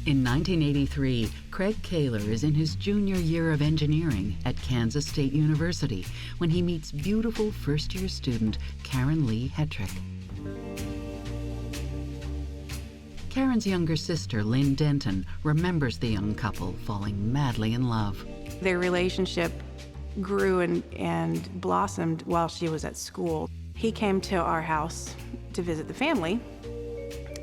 In 1983, Craig Kaylor is in his junior year of engineering at Kansas State University when he meets beautiful first-year student Karen Lee Hetrick. Karen's younger sister, Lynn Denton, remembers the young couple falling madly in love. Their relationship grew and blossomed while she was at school. He came to our house to visit the family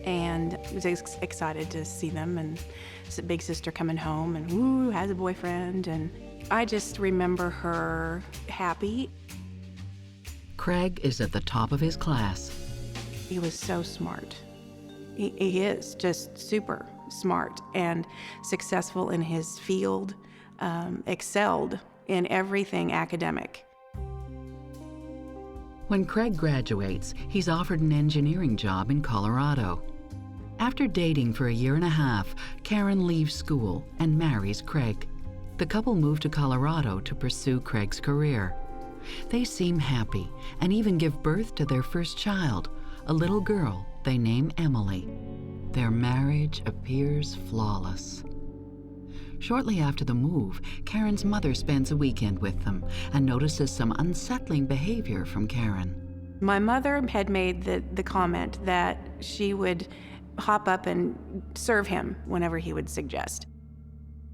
and was excited to see them, and his big sister coming home and woo, has a boyfriend, and I just remember her happy. Craig is at the top of his class. He was so smart. He is just super smart and successful in his field, excelled in everything academic. When Craig graduates, he's offered an engineering job in Colorado. After dating for a year and a half, Karen leaves school and marries Craig. The couple move to Colorado to pursue Craig's career. They seem happy and even give birth to their first child, a little girl they name Emily. Their marriage appears flawless. Shortly after the move, Karen's mother spends a weekend with them and notices some unsettling behavior from Karen. My mother had made the comment that she would hop up and serve him whenever he would suggest.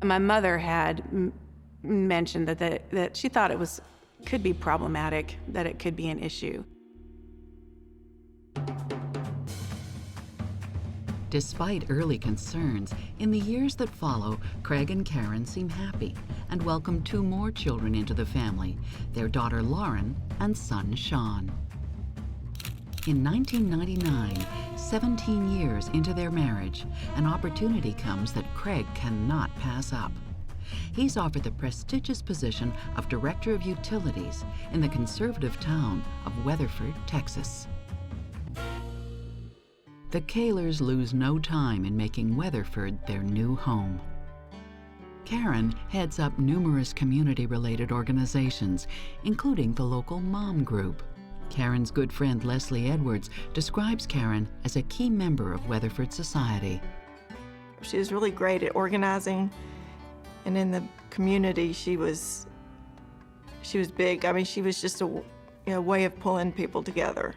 My mother had mentioned that she thought it could be problematic, that it could be an issue. Despite early concerns, in the years that follow, Craig and Karen seem happy and welcome 2 more children into the family, their daughter Lauren and son Sean. In 1999, 17 years into their marriage, an opportunity comes that Craig cannot pass up. He's offered the prestigious position of Director of Utilities in the conservative town of Weatherford, Texas. The Kaylors lose no time in making Weatherford their new home. Karen heads up numerous community-related organizations, including the local mom group. Karen's good friend Leslie Edwards describes Karen as a key member of Weatherford society. She was really great at organizing, and in the community she was big. I mean, she was just a way of pulling people together.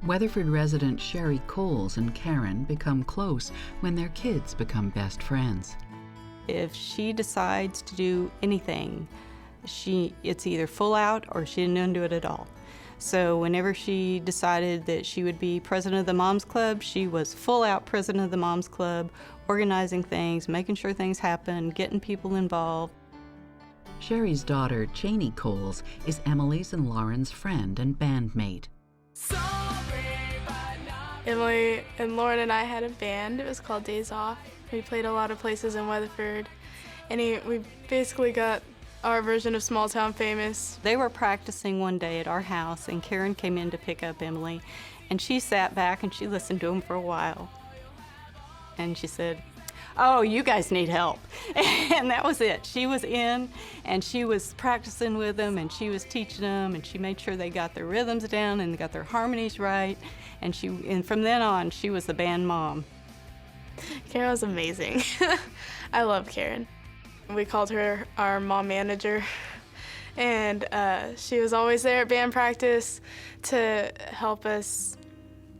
Weatherford resident Sherry Coles and Karen become close when their kids become best friends. If she decides to do anything, it's either full out or she didn't do it at all. So whenever she decided that she would be president of the Moms Club, she was full out president of the Moms Club, organizing things, making sure things happen, getting people involved. Sherry's daughter, Cheney Coles, is Emily's and Lauren's friend and bandmate. Emily and Lauren and I had a band. It was called Days Off. We played a lot of places in Weatherford, and we basically got our version of Small Town Famous. They were practicing one day at our house, and Karen came in to pick up Emily, and she sat back and she listened to them for a while. And she said, "Oh, you guys need help." And that was it. She was in, and she was practicing with them, and she was teaching them, and she made sure they got their rhythms down and got their harmonies right. And from then on, she was the band mom. Karen was amazing. I love Karen. We called her our mom manager, and she was always there at band practice to help us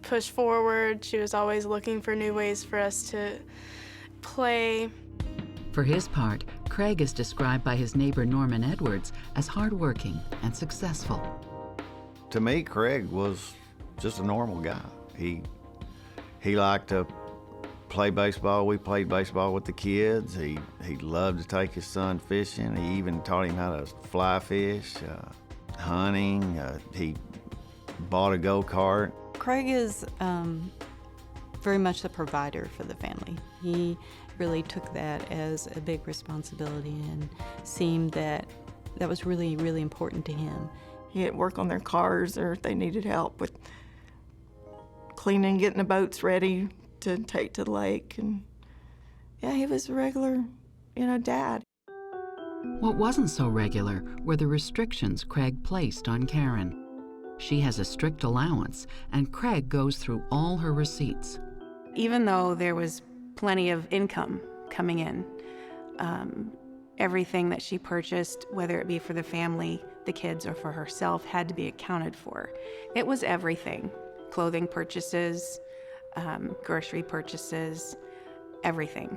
push forward. She was always looking for new ways for us to play. For his part, Craig is described by his neighbor Norman Edwards as hardworking and successful. To me, Craig was just a normal guy. He liked to play baseball. We played baseball with the kids. He loved to take his son fishing. He even taught him how to fly fish, hunting. He bought a go-kart. Craig is very much the provider for the family. He really took that as a big responsibility and seemed that was really, really important to him. He'd work on their cars, or if they needed help with cleaning, getting the boats ready to take to the lake. And yeah, he was a regular, dad. What wasn't so regular were the restrictions Craig placed on Karen. She has a strict allowance, and Craig goes through all her receipts. Even though there was plenty of income coming in. Everything that she purchased, whether it be for the family, the kids, or for herself, had to be accounted for. It was everything. Clothing purchases, grocery purchases, everything.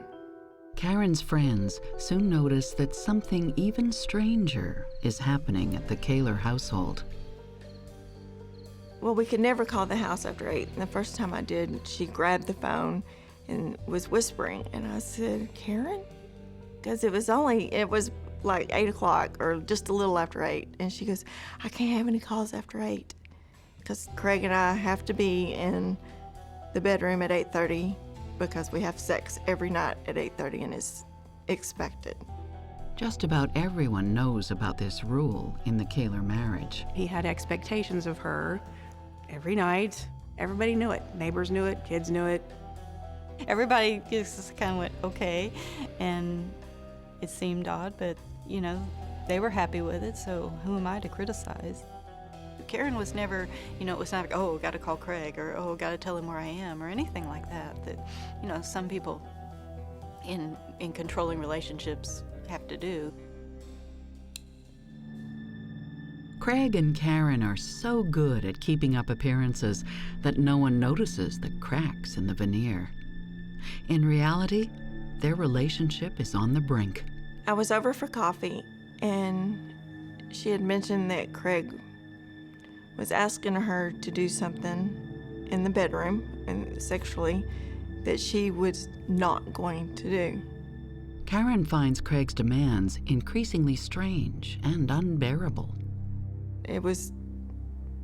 Karen's friends soon notice that something even stranger is happening at the Kaylor household. Well, we could never call the house after 8. And the first time I did, she grabbed the phone and was whispering. And I said, Karen? Because it was like 8 o'clock or just a little after 8. And she goes, I can't have any calls after 8. Because Craig and I have to be in the bedroom at 8:30 because we have sex every night at 8:30 and it's expected. Just about everyone knows about this rule in the Kaylor marriage. He had expectations of her every night. Everybody knew it. Neighbors knew it. Kids knew it. Everybody just kind of went, okay, and it seemed odd, but, you know, they were happy with it, so who am I to criticize? Karen was never, you know, it was not like, oh, got to call Craig, or, oh, got to tell him where I am, or anything like that, you know, some people in controlling relationships have to do. Craig and Karen are so good at keeping up appearances that no one notices the cracks in the veneer. In reality, their relationship is on the brink. I was over for coffee, and she had mentioned that Craig was asking her to do something in the bedroom, and sexually, that she was not going to do. Karen finds Craig's demands increasingly strange and unbearable. It was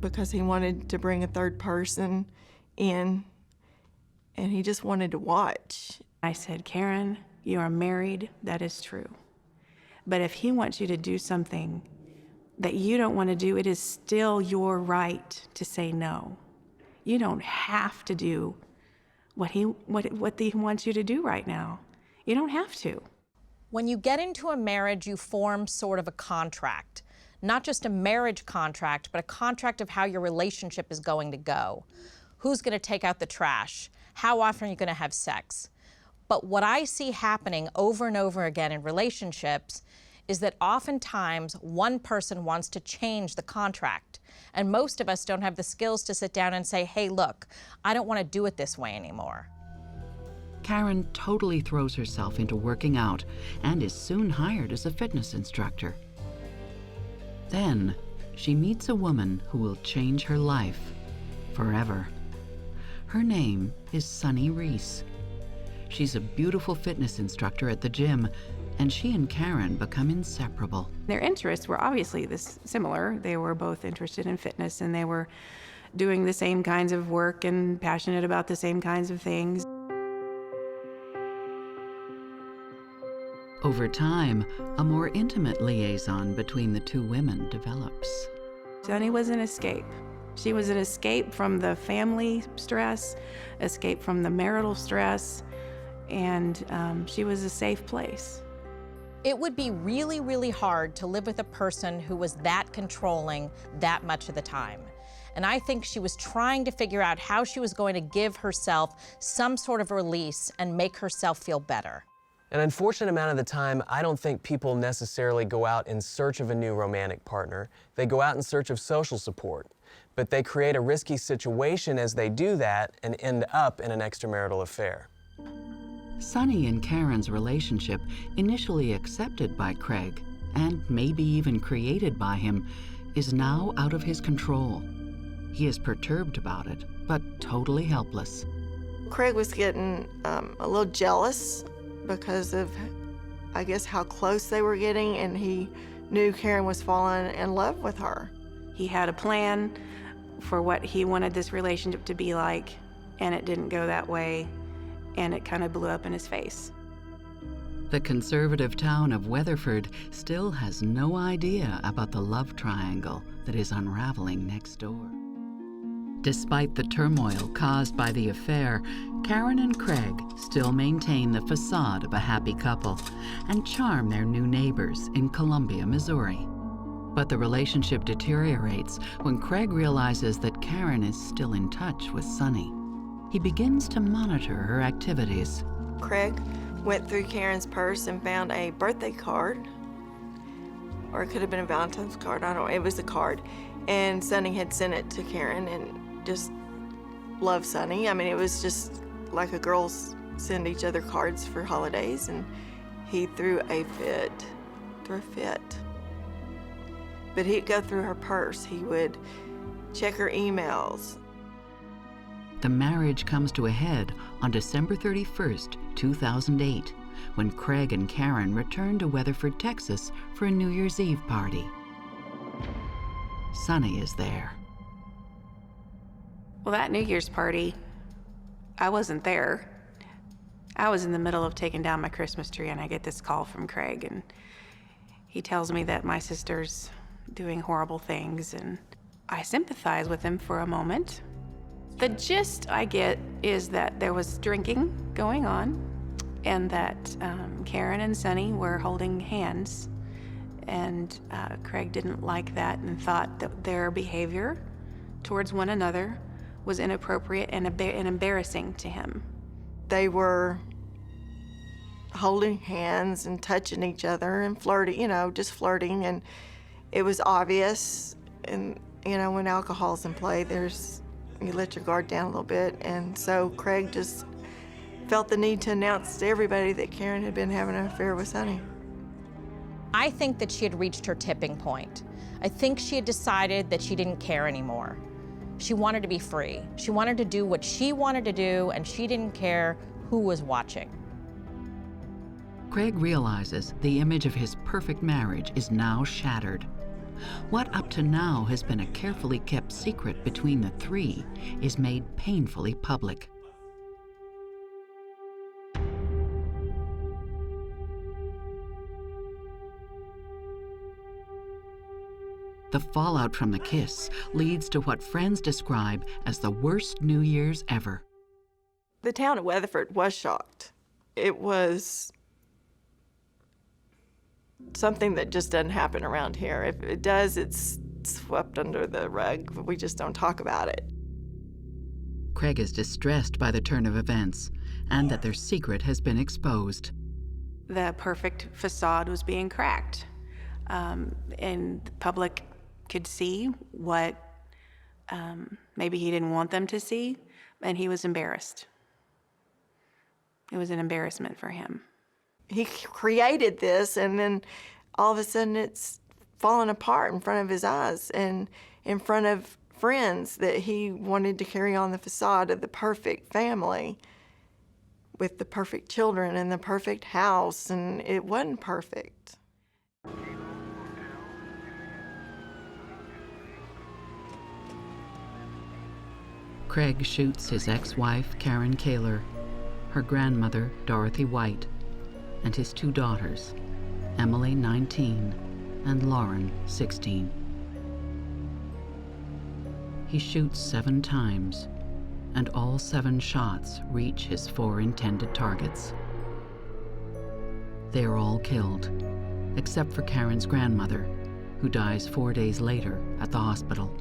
because he wanted to bring a third person in, and he just wanted to watch. I said, Karen, you are married, that is true. But if he wants you to do something that you don't want to do, it is still your right to say no. You don't have to do what he wants you to do right now. You don't have to. When you get into a marriage, you form sort of a contract. Not just a marriage contract, but a contract of how your relationship is going to go. Who's going to take out the trash? How often are you going to have sex? But what I see happening over and over again in relationships is that oftentimes one person wants to change the contract. And most of us don't have the skills to sit down and say, hey, look, I don't want to do it this way anymore. Karen totally throws herself into working out and is soon hired as a fitness instructor. Then, she meets a woman who will change her life forever. Her name is Sunny Reese. She's a beautiful fitness instructor at the gym, and she and Karen become inseparable. Their interests were obviously similar. They were both interested in fitness, and they were doing the same kinds of work and passionate about the same kinds of things. Over time, a more intimate liaison between the two women develops. Sunny was an escape. She was an escape from the family stress, escape from the marital stress, and she was a safe place. It would be really, really hard to live with a person who was that controlling that much of the time. And I think she was trying to figure out how she was going to give herself some sort of release and make herself feel better. An unfortunate amount of the time, I don't think people necessarily go out in search of a new romantic partner. They go out in search of social support. But they create a risky situation as they do that and end up in an extramarital affair. Sunny and Karen's relationship, initially accepted by Craig, and maybe even created by him, is now out of his control. He is perturbed about it, but totally helpless. Craig was getting a little jealous because of, I guess, how close they were getting, and he knew Karen was falling in love with her. He had a plan for what he wanted this relationship to be like, and it didn't go that way, and it kind of blew up in his face. The conservative town of Weatherford still has no idea about the love triangle that is unraveling next door. Despite the turmoil caused by the affair, Karen and Craig still maintain the facade of a happy couple and charm their new neighbors in Columbia, Missouri. But the relationship deteriorates when Craig realizes that Karen is still in touch with Sunny. He begins to monitor her activities. Craig went through Karen's purse and found a birthday card, or it could have been a Valentine's card, I don't know, it was a card. And Sonny had sent it to Karen and just loved Sonny. I mean, it was just like a girls send each other cards for holidays, and he threw a fit. But he'd go through her purse, he would check her emails. The marriage comes to a head on December 31st, 2008, when Craig and Karen returned to Weatherford, Texas for a New Year's Eve party. Sonny is there. Well, that New Year's party, I wasn't there. I was in the middle of taking down my Christmas tree, and I get this call from Craig, and he tells me that my sister's doing horrible things, and I sympathize with him for a moment. The gist I get is that there was drinking going on, and that Karen and Sonny were holding hands, and Craig didn't like that and thought that their behavior towards one another was inappropriate and embarrassing to him. They were holding hands and touching each other and flirting, you know, just flirting, and it was obvious. And you know, when alcohol's in play, you let your guard down a little bit, and so Craig just felt the need to announce to everybody that Karen had been having an affair with Sonny. I think that she had reached her tipping point. I think she had decided that she didn't care anymore. She wanted to be free. She wanted to do what she wanted to do, and she didn't care who was watching. Craig realizes the image of his perfect marriage is now shattered. What up to now has been a carefully kept secret between the three is made painfully public. The fallout from the kiss leads to what friends describe as the worst New Year's ever. The town of Weatherford was shocked. It was something that just doesn't happen around here. If it does, it's swept under the rug. We just don't talk about it. Craig is distressed by the turn of events and that their secret has been exposed. The perfect facade was being cracked, and the public could see what maybe he didn't want them to see, and he was embarrassed. It was an embarrassment for him. He created this, and then all of a sudden it's falling apart in front of his eyes and in front of friends that he wanted to carry on the facade of the perfect family with the perfect children and the perfect house, and it wasn't perfect. Craig shoots his ex-wife, Karen Kaylor, her grandmother, Dorothy White, and his two daughters, Emily, 19, and Lauren, 16. He shoots 7 times, and all 7 shots reach his 4 intended targets. They are all killed, except for Karen's grandmother, who dies 4 days later at the hospital.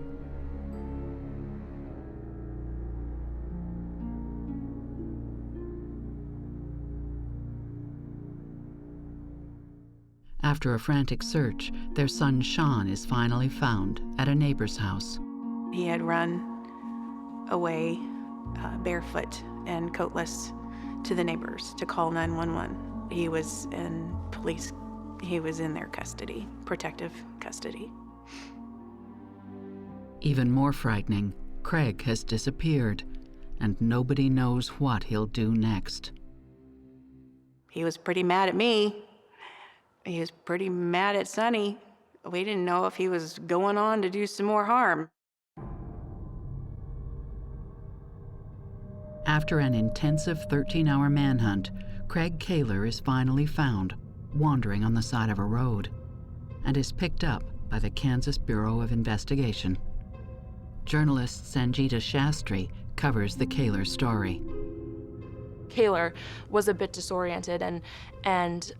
After a frantic search, their son Sean is finally found at a neighbor's house. He had run away barefoot and coatless to the neighbors to call 911. He was in their custody, protective custody. Even more frightening, Craig has disappeared, and nobody knows what he'll do next. He was pretty mad at me. He was pretty mad at Sonny. We didn't know if he was going on to do some more harm. After an intensive 13-hour manhunt, Craig Kaylor is finally found, wandering on the side of a road, and is picked up by the Kansas Bureau of Investigation. Journalist Sangeeta Shastri covers the Kaylor story. Kaylor was a bit disoriented and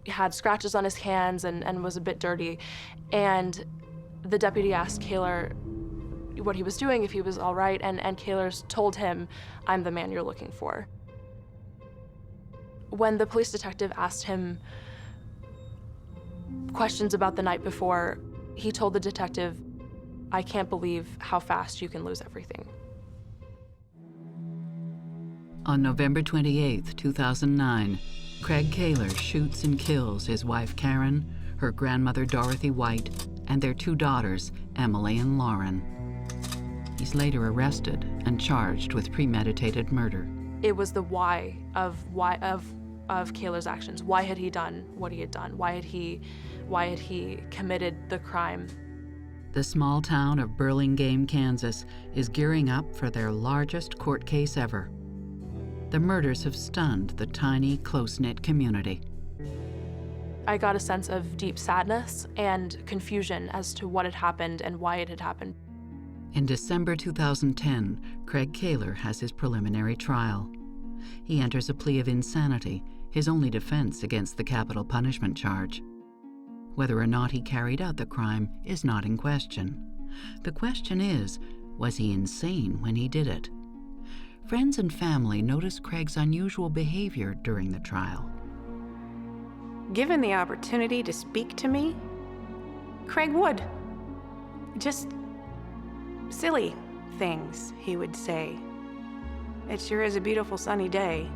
had scratches on his hands and was a bit dirty. And the deputy asked Kaylor what he was doing, if he was all right, and Kaylor told him, "I'm the man you're looking for." When the police detective asked him questions about the night before, he told the detective, "I can't believe how fast you can lose everything." On November 28, 2009, Craig Kaylor shoots and kills his wife Karen, her grandmother Dorothy White, and their 2 daughters, Emily and Lauren. He's later arrested and charged with premeditated murder. It was the why of Kaylor's actions. Why had he done what he had done? Why had he committed the crime? The small town of Burlingame, Kansas, is gearing up for their largest court case ever. The murders have stunned the tiny, close-knit community. I got a sense of deep sadness and confusion as to what had happened and why it had happened. In December 2010, Craig Kaylor has his preliminary trial. He enters a plea of insanity, his only defense against the capital punishment charge. Whether or not he carried out the crime is not in question. The question is, was he insane when he did it? Friends and family notice Craig's unusual behavior during the trial. Given the opportunity to speak to me, Craig would. Just silly things, he would say. "It sure is a beautiful sunny day."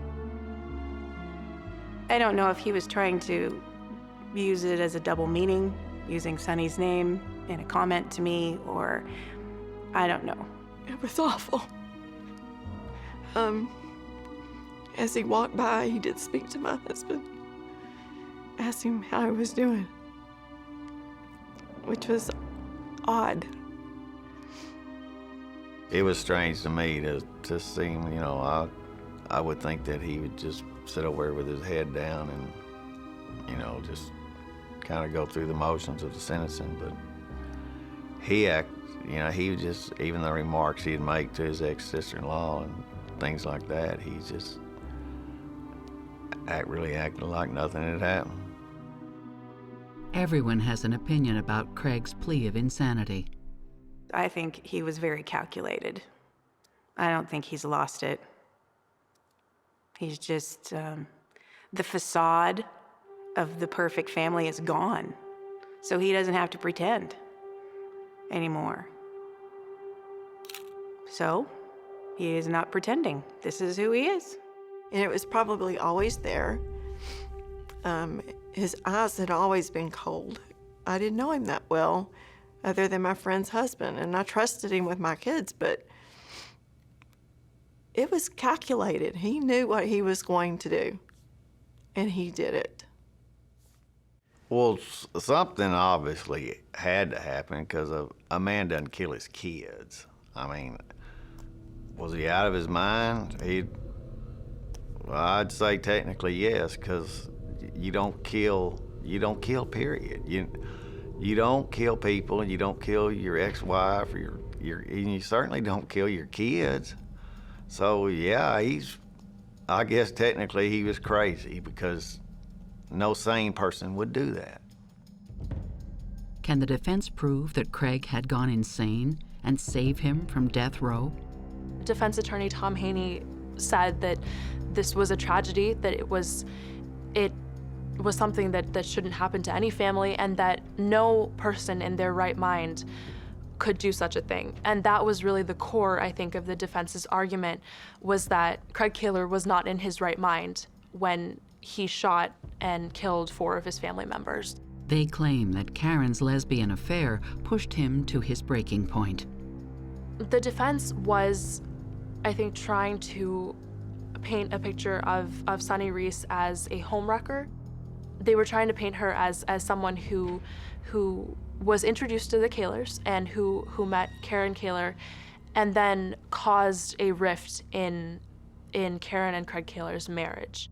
I don't know if he was trying to use it as a double meaning, using Sonny's name in a comment to me, or I don't know. It was awful. As he walked by, he did speak to my husband, asked him how he was doing, which was odd. It was strange to me to see him, you know, I would think that he would just sit over there with his head down and, you know, just kind of go through the motions of the sentencing, but he would just, even the remarks he'd make to his ex-sister-in-law and things like that, he just really acted like nothing had happened. Everyone has an opinion about Craig's plea of insanity. I think he was very calculated. I don't think he's lost it. He's just, the facade of the perfect family is gone, so he doesn't have to pretend anymore. So, he is not pretending. This is who he is. And it was probably always there. His eyes had always been cold. I didn't know him that well, other than my friend's husband, and I trusted him with my kids, but it was calculated. He knew what he was going to do, and he did it. Well, something obviously had to happen because a man doesn't kill his kids. I mean, was he out of his mind? Well, I'd say technically yes, because you don't kill, period. You don't kill people, and you don't kill your ex-wife, or and you certainly don't kill your kids. So yeah, I guess technically he was crazy, because no sane person would do that. Can the defense prove that Craig had gone insane and save him from death row? Defense attorney Tom Haney said that this was a tragedy, that it was something that shouldn't happen to any family, and that no person in their right mind could do such a thing. And that was really the core, I think, of the defense's argument, was that Craig Kaylor was not in his right mind when he shot and killed 4 of his family members. They claim that Karen's lesbian affair pushed him to his breaking point. The defense was, I think, trying to paint a picture of Sonny Reese as a homewrecker. They were trying to paint her as someone who was introduced to the Kaylors and who met Karen Kaylor, and then caused a rift in Karen and Craig Kaylor's marriage.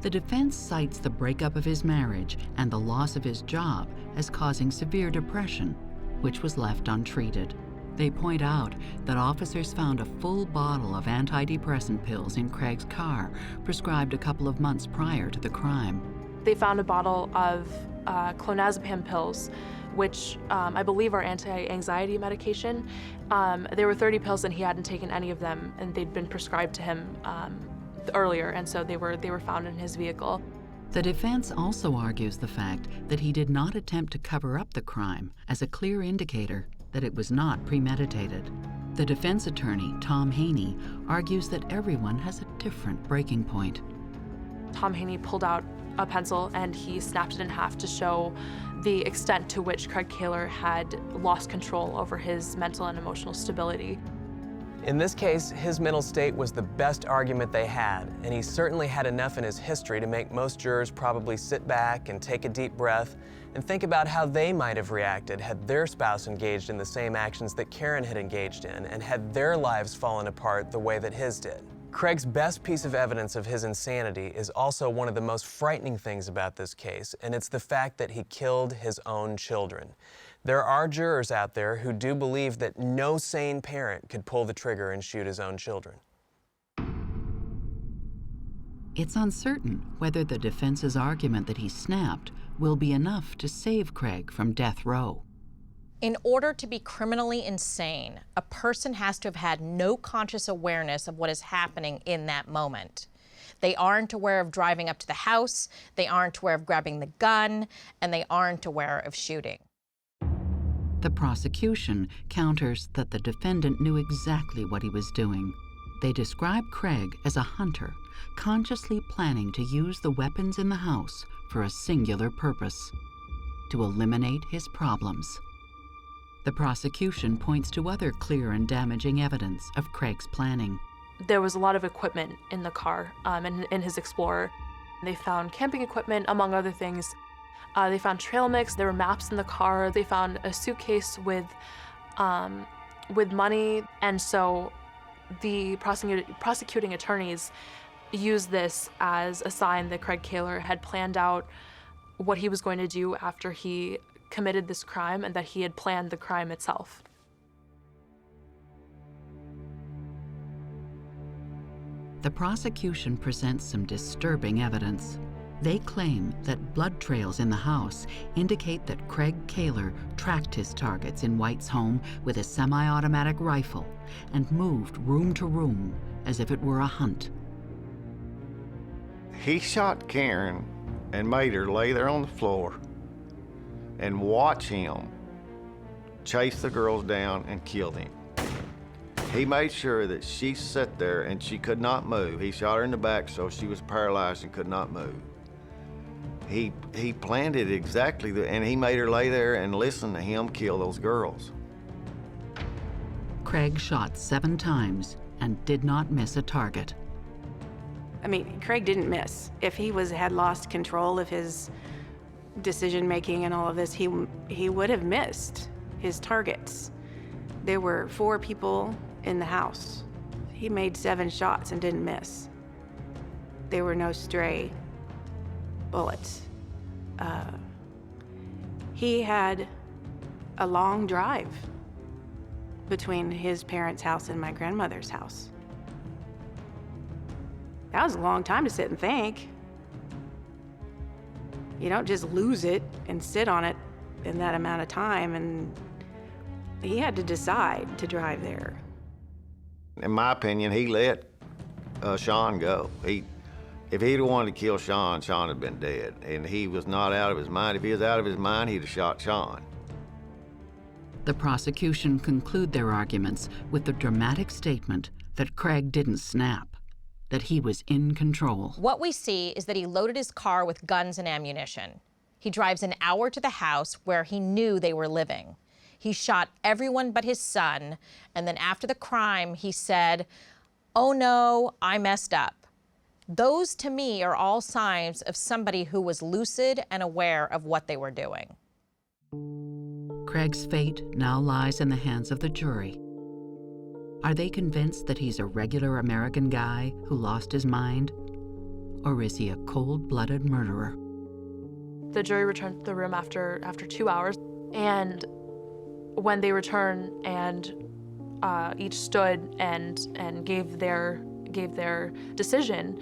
The defense cites the breakup of his marriage and the loss of his job as causing severe depression, which was left untreated. They point out that officers found a full bottle of antidepressant pills in Craig's car, prescribed a couple of months prior to the crime. They found a bottle of clonazepam pills, which I believe are anti-anxiety medication. There were 30 pills and he hadn't taken any of them, and they'd been prescribed to him earlier, and so they were found in his vehicle. The defense also argues the fact that he did not attempt to cover up the crime as a clear indicator that it was not premeditated. The defense attorney, Tom Haney, argues that everyone has a different breaking point. Tom Haney pulled out a pencil and he snapped it in half to show the extent to which Craig Kaylor had lost control over his mental and emotional stability. In this case, his mental state was the best argument they had, and he certainly had enough in his history to make most jurors probably sit back and take a deep breath and think about how they might have reacted had their spouse engaged in the same actions that Karen had engaged in and had their lives fallen apart the way that his did. Craig's best piece of evidence of his insanity is also one of the most frightening things about this case, and it's the fact that he killed his own children. There are jurors out there who do believe that no sane parent could pull the trigger and shoot his own children. It's uncertain whether the defense's argument that he snapped will be enough to save Craig from death row. In order to be criminally insane, a person has to have had no conscious awareness of what is happening in that moment. They aren't aware of driving up to the house, they aren't aware of grabbing the gun, and they aren't aware of shooting. The prosecution counters that the defendant knew exactly what he was doing. They describe Craig as a hunter, consciously planning to use the weapons in the house for a singular purpose: to eliminate his problems. The prosecution points to other clear and damaging evidence of Craig's planning. There was a lot of equipment in the car, in his Explorer. They found camping equipment, among other things. They found trail mix, there were maps in the car, they found a suitcase with money, and so the prosecuting attorneys used this as a sign that Craig Kaylor had planned out what he was going to do after he committed this crime and that he had planned the crime itself. The prosecution presents some disturbing evidence. They claim that blood trails in the house indicate that Craig Kaylor tracked his targets in White's home with a semi-automatic rifle and moved room to room as if it were a hunt. He shot Karen and made her lay there on the floor and watch him chase the girls down and kill them. He made sure that she sat there and she could not move. He shot her in the back so she was paralyzed and could not move. He planned it exactly, and he made her lay there and listen to him kill those girls. Craig shot 7 times and did not miss a target. I mean, Craig didn't miss. If he had lost control of his decision-making and all of this, he would have missed his targets. There were 4 people in the house. He made 7 shots and didn't miss. There were no stray bullets. He had a long drive between his parents' house and my grandmother's house. That was a long time to sit and think. You don't just lose it and sit on it in that amount of time, and he had to decide to drive there. In my opinion, he let Sean go. If he'd wanted to kill Sean, Sean had been dead, and he was not out of his mind. If he was out of his mind, he'd have shot Sean. The prosecution conclude their arguments with the dramatic statement that Craig didn't snap, that he was in control. What we see is that he loaded his car with guns and ammunition. He drives an hour to the house where he knew they were living. He shot everyone but his son, and then after the crime, he said, "Oh no, I messed up." Those, to me, are all signs of somebody who was lucid and aware of what they were doing. Craig's fate now lies in the hands of the jury. Are they convinced that he's a regular American guy who lost his mind? Or is he a cold-blooded murderer? The jury returned to the room after 2 hours, and when they returned and each stood and gave their decision,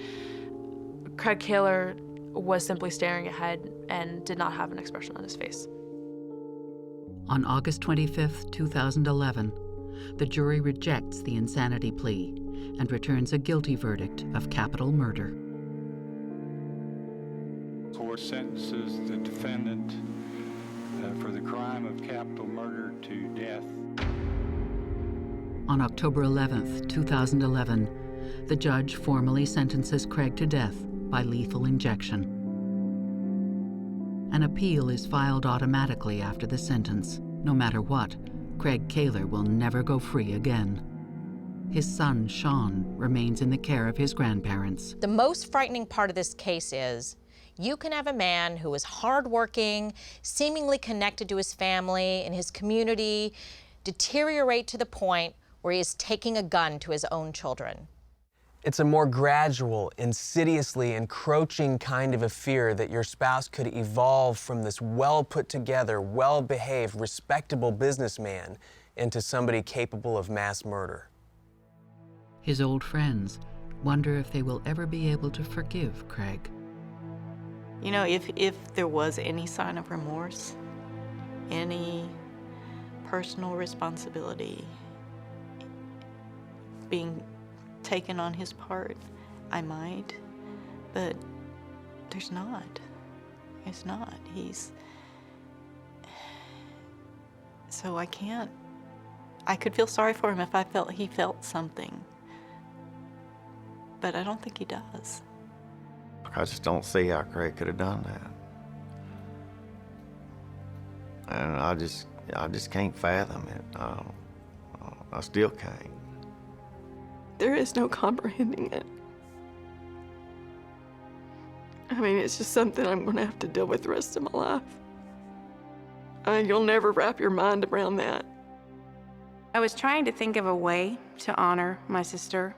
Craig Kaylor was simply staring ahead and did not have an expression on his face. On August 25, 2011, the jury rejects the insanity plea and returns a guilty verdict of capital murder. Court sentences the defendant for the crime of capital murder to death. On October 11, 2011, the judge formally sentences Craig to death by lethal injection. An appeal is filed automatically after the sentence. No matter what, Craig Kaylor will never go free again. His son, Sean, remains in the care of his grandparents. The most frightening part of this case is you can have a man who is hardworking, seemingly connected to his family and his community, deteriorate to the point where he is taking a gun to his own children. It's a more gradual, insidiously encroaching kind of a fear that your spouse could evolve from this well-put-together, well-behaved, respectable businessman into somebody capable of mass murder. His old friends wonder if they will ever be able to forgive Craig. You know, if there was any sign of remorse, any personal responsibility being taken on his part, I might, but there's not. It's not. So I can't. I could feel sorry for him if I felt he felt something, but I don't think he does. I just don't see how Craig could have done that. And I just can't fathom it. I still can't. There is no comprehending it. I mean, it's just something I'm going to have to deal with the rest of my life. I mean, you'll never wrap your mind around that. I was trying to think of a way to honor my sister.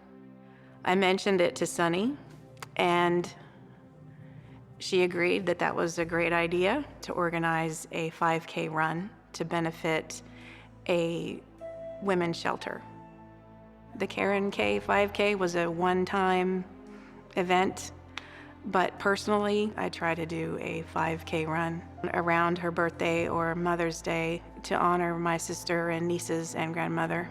I mentioned it to Sunny, and she agreed that that was a great idea to organize a 5K run to benefit a women's shelter. The Karen K 5K was a one-time event, but personally, I try to do a 5K run around her birthday or Mother's Day to honor my sister and nieces and grandmother.